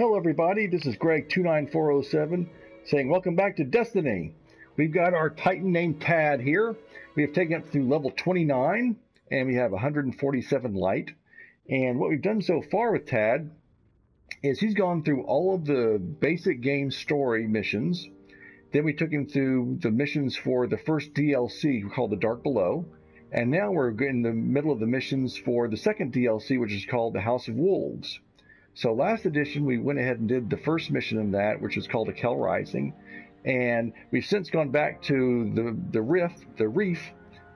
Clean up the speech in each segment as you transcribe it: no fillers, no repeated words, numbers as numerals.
Hello everybody, this is Greg29407 saying welcome back to Destiny. We've got our Titan named Tad here. We have taken it through level 29 and we have 147 light. And what we've done so far with Tad is he's gone through all of the basic game story missions. Then we took him through the missions for the first DLC called The Dark Below. And now we're in the middle of the missions for the second DLC, which is called The House of Wolves. So last edition, we went ahead and did the first mission in that, which is called A Kell Rising. And we've since gone back to the reef,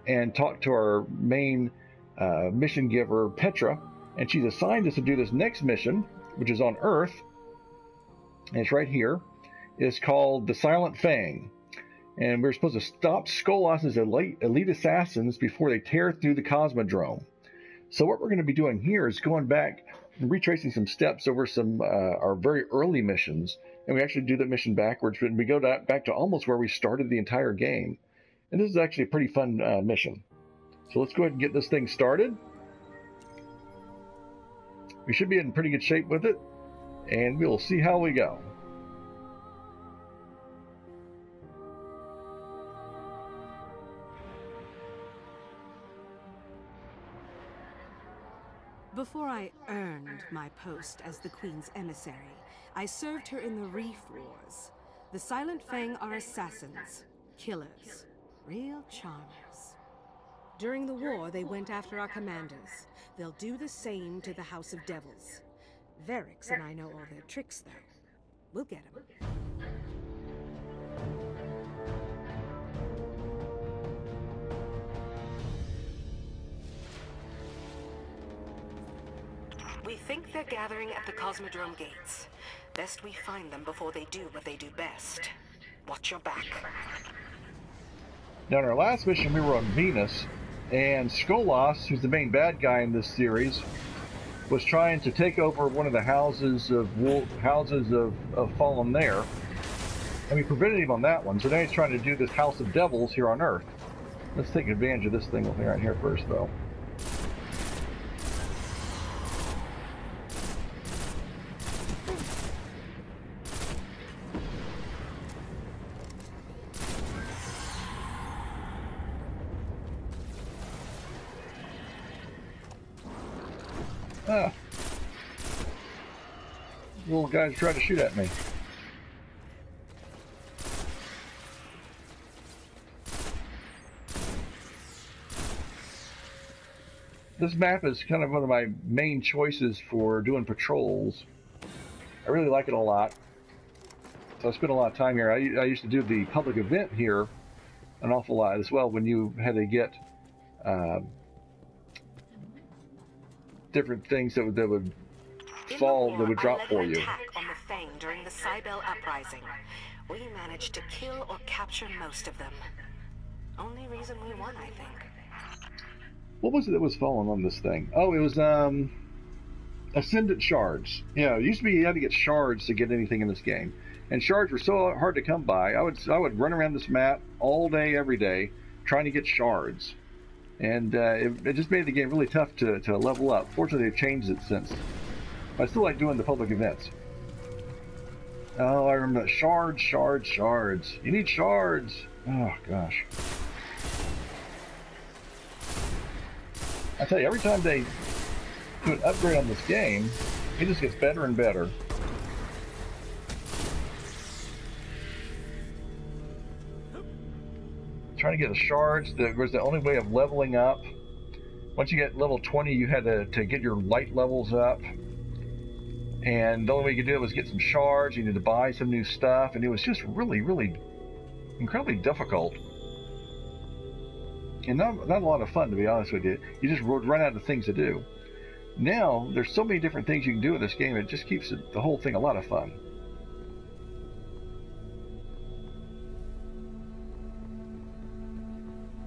and talked to our main mission giver, Petra. And she's assigned us to do this next mission, which is on Earth. And it's right here. It's called The Silent Fang. And we're supposed to stop Skolas' elite assassins before they tear through the Cosmodrome. So what we're going to be doing here is going back and retracing some steps over some our very early missions, and we actually do the mission backwards, and we go back to almost where we started the entire game. And this is actually a pretty fun mission. So let's go ahead and get this thing started. We should be in pretty good shape with it, and we'll see how we go. Before I earned my post as the Queen's emissary, I served her in the Reef Wars. The Silent Fang are assassins, killers, real charmers. During the war, they went after our commanders. They'll do the same to the House of Devils. Verix and I know all their tricks, though. We'll get them. We think they're gathering at the Cosmodrome gates. Best we find them before they do what they do best. Watch your back. Now in our last mission we were on Venus, and Skolas, who's the main bad guy in this series, was trying to take over one of the houses of Fallen there. And we prevented him on that one, so now he's trying to do this House of Devils here on Earth. Let's take advantage of this thing right here first though. Ah. Little guys try to shoot at me. This map is kind of one of my main choices for doing patrols. I really like it a lot. So I spend a lot of time here. I used to do the public event here an awful lot as well when you had to get different things that would drop for you. Attack on the Fang during the Cybele uprising. We managed to kill or capture most of them. Only reason we won, I think. What was it that was falling on this thing? Oh, it was Ascendant Shards. Yeah, it used to be you had to get shards to get anything in this game, and shards were so hard to come by. I would run around this map all day, every day, trying to get shards. And it just made the game really tough to level up. Fortunately, they've changed it since. But I still like doing the public events. Oh, I remember that. Shards. You need shards. Oh, gosh. I tell you, every time they do an upgrade on this game, it just gets better and better. Trying to get the shards, that was the only way of leveling up. Once you get level 20, you had to get your light levels up. And the only way you could do it was get some shards. You needed to buy some new stuff. And it was just really, really incredibly difficult. And not a lot of fun, to be honest with you. You just would run out of things to do. Now, there's so many different things you can do with this game. It just keeps the whole thing a lot of fun.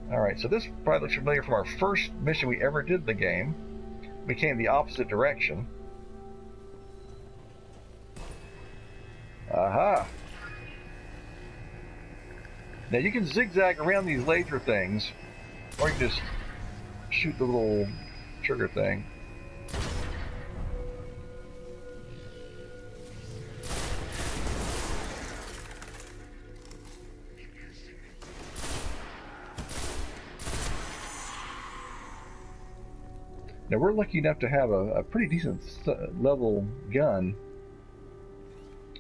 Alright, so this probably looks familiar from our first mission we ever did in the game. We came the opposite direction. Aha! Now you can zigzag around these laser things, or you can just shoot the little trigger thing. Now we're lucky enough to have a pretty decent level gun.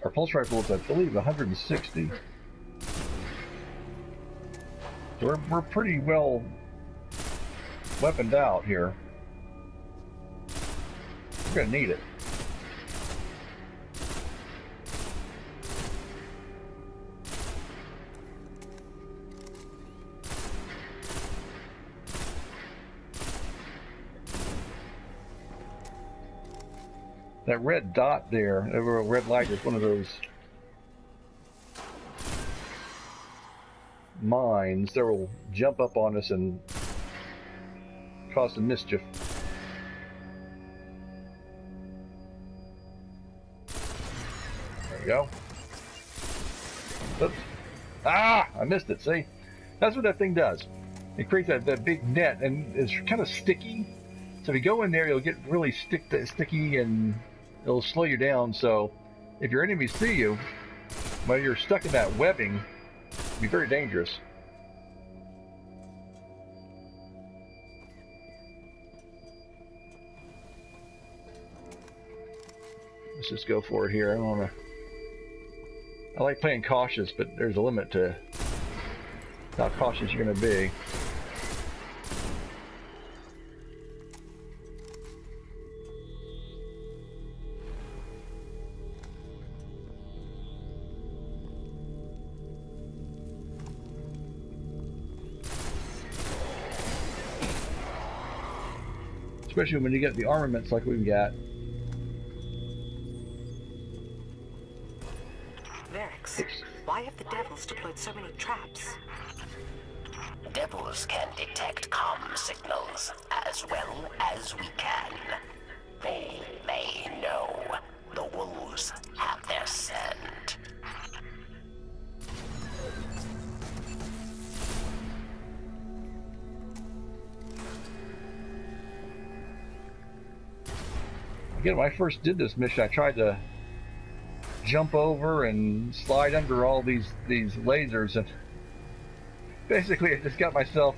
Our pulse rifle is, I believe, 160. So we're pretty well weaponed out here. We're gonna need it. That red dot there, a red light, is one of those mines that will jump up on us and cause some mischief. There we go. Oops. Ah! I missed it, see? That's what that thing does. It creates that big net, and it's kind of sticky. So if you go in there, you'll get really sticky, and it'll slow you down. So if your enemies see you, while you're stuck in that webbing, it'll be very dangerous. Let's just go for it here. I like playing cautious, but there's a limit to how cautious you're going to be. Especially when you get the armaments like we've got. Varix, why have the devils deployed so many traps? Devils can detect comm signals as well as we can. They may know the wolves have their scent. Again, when I first did this mission, I tried to jump over and slide under all these lasers, and basically I just got myself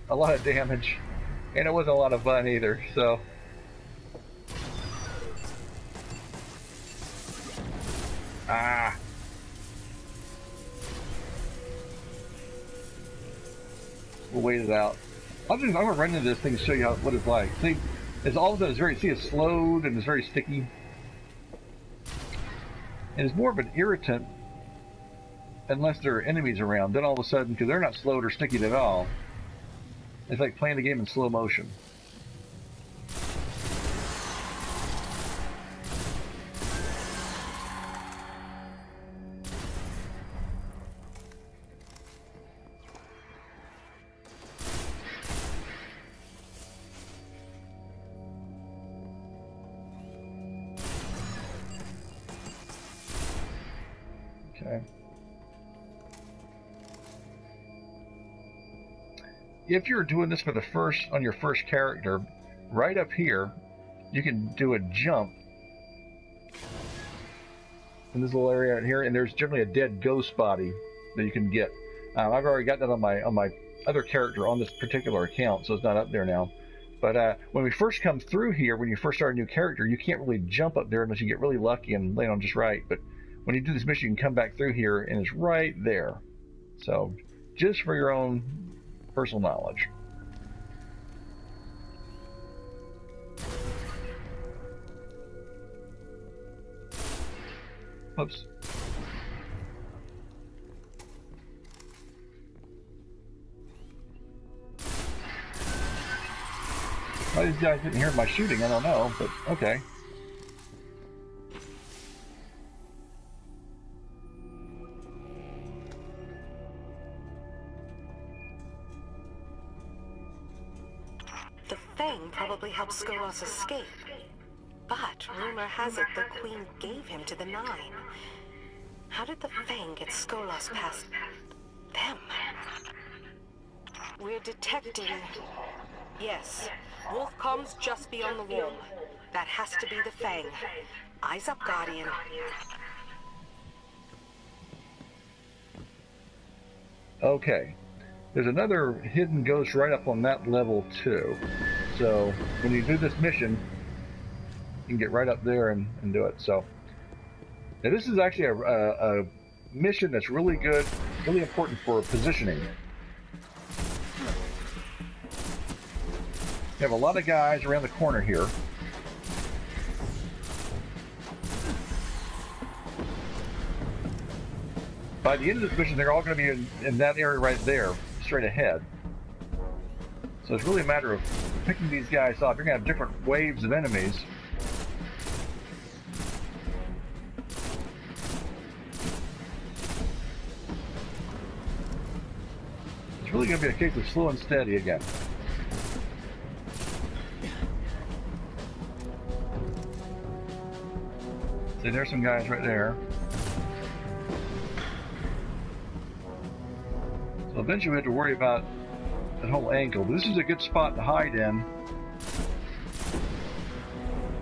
a lot of damage, and it wasn't a lot of fun either. So we'll wait it out. I'm gonna run into this thing to show you what it's like. See, it's all of it is very, see, it's slowed and it's very sticky. And it's more of an irritant unless there are enemies around. Then all of a sudden, because they're not slowed or sticky at all, it's like playing the game in slow motion. Okay. If you're doing this for on your first character, right up here, you can do a jump in this little area out here, and there's generally a dead ghost body that you can get. I've already got that on my other character on this particular account, so it's not up there now. But when we first come through here, when you first start a new character, you can't really jump up there unless you get really lucky and land on just right. But when you do this mission, you can come back through here, and it's right there. So, just for your own personal knowledge. Oops. Why these guys didn't hear my shooting, I don't know, but okay. The Fang probably helped Skolas escape. But rumor has it the Queen gave him to the Nine. How did the Fang get Skolas past them? We're detecting... Yes. Wolfcom's just beyond the wall. That has to be the Fang. Eyes up, Guardian. Okay. There's another hidden ghost right up on that level too. So So when you do this mission, you can get right up there and do it. So now this is actually a mission that's really good, really important for positioning. You have a lot of guys around the corner here. By the end of this mission, they're all going to be in that area right there, straight ahead. So it's really a matter of picking these guys off. You're going to have different waves of enemies. It's really going to be a case of slow and steady again. See, there's some guys right there. So eventually we have to worry about that whole angle. This is a good spot to hide in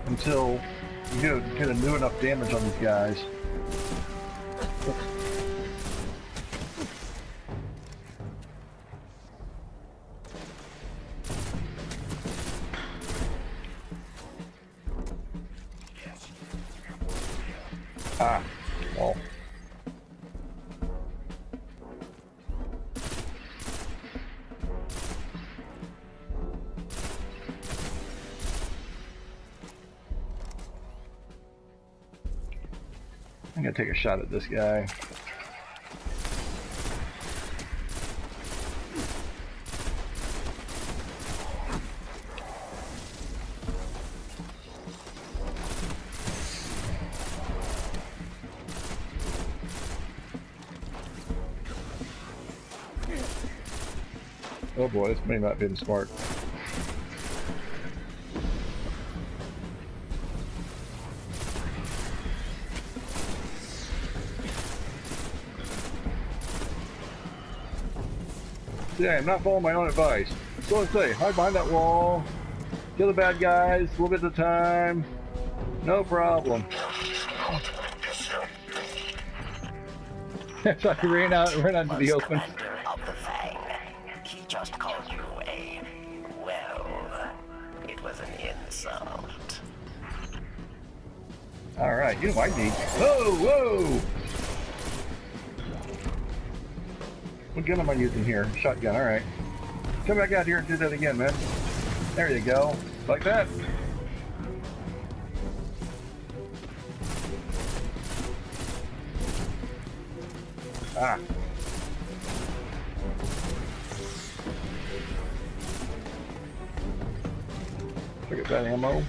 until you get a new enough damage on these guys. Ah, well. I'm gonna take a shot at this guy. Oh boy, this may not have been smart. Yeah, I'm not following my own advice. So I say, hide behind that wall, kill the bad guys, a little bit at a time, no problem. So I ran out into the open. Of the Fang. He just called you a, well, it was an insult. All right, you know what I need. Whoa, whoa! What gun am I using here? Shotgun, all right. Come back out here and do that again, man. There you go. Like that. Ah. Look at that ammo.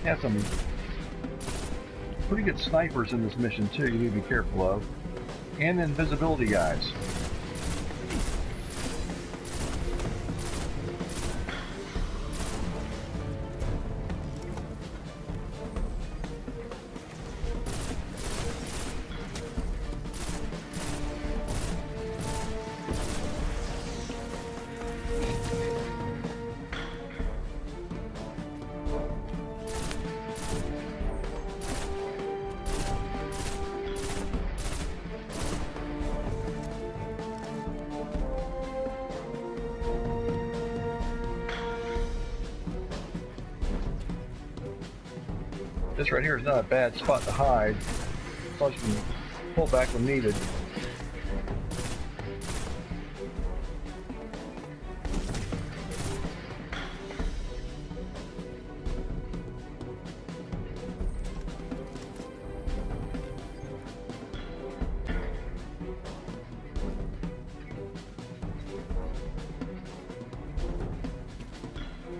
Have some pretty good snipers in this mission too, you need to be careful of. And invisibility guys. This right here is not a bad spot to hide. Plus you can pull back when needed.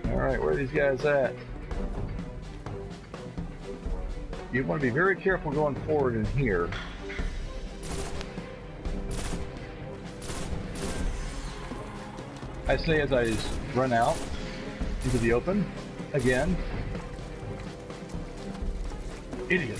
Alright, where are these guys at? You want to be very careful going forward in here. I say as I just run out into the open again. Idiot.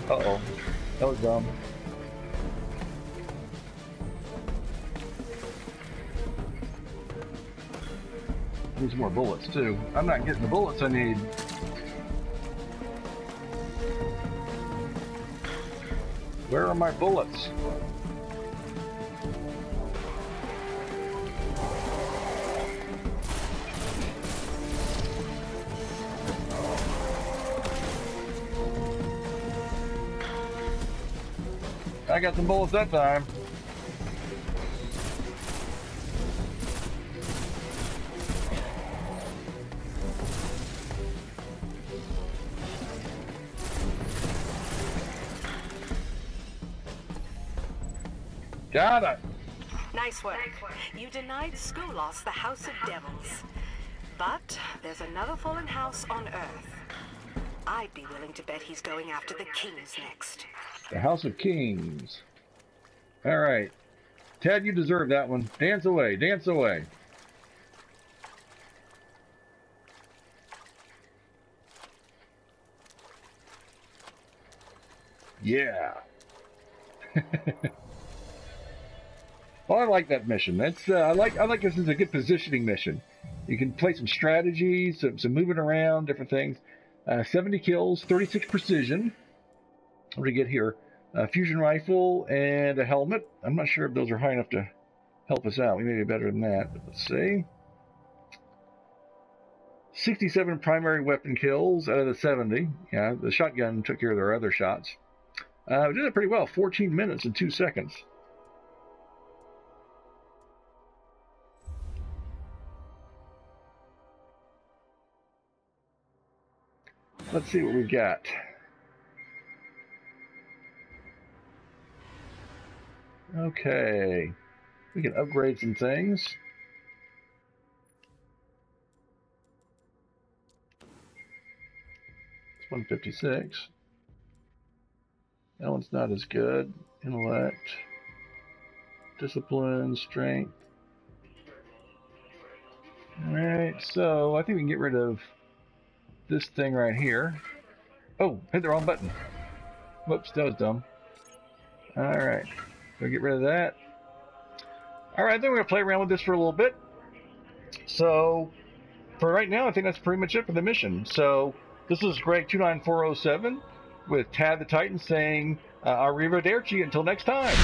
Uh-oh. That was dumb. Need some more bullets too. I'm not getting the bullets I need. Where are my bullets? I got some bullets that time. Got it. Nice work. You denied Skolas the House of Devils. But there's another fallen house on Earth. I'd be willing to bet he's going after the kings next. The House of Kings. All right. Tad, you deserve that one. Dance away. Dance away. Yeah. Well, I like that mission. That's I like this as a good positioning mission. You can play some strategies, some moving around, different things. 70 kills, 36 precision. What do we get here? A fusion rifle and a helmet. I'm not sure if those are high enough to help us out. We may be better than that. But let's see. 67 primary weapon kills out of the 70. Yeah, the shotgun took care of their other shots. We did it pretty well. 14 minutes and 2 seconds. Let's see what we've got. Okay. We can upgrade some things. It's 156. That one's not as good. Intellect. Discipline, strength. Alright, so I think we can get rid of this thing right here. Oh, hit the wrong button. Whoops, that was dumb. Alright, we'll get rid of that. Alright, then we're going to play around with this for a little bit. So, for right now, I think that's pretty much it for the mission. So, this is Greg 29407 with Tad the Titan saying, Arrivederci until next time.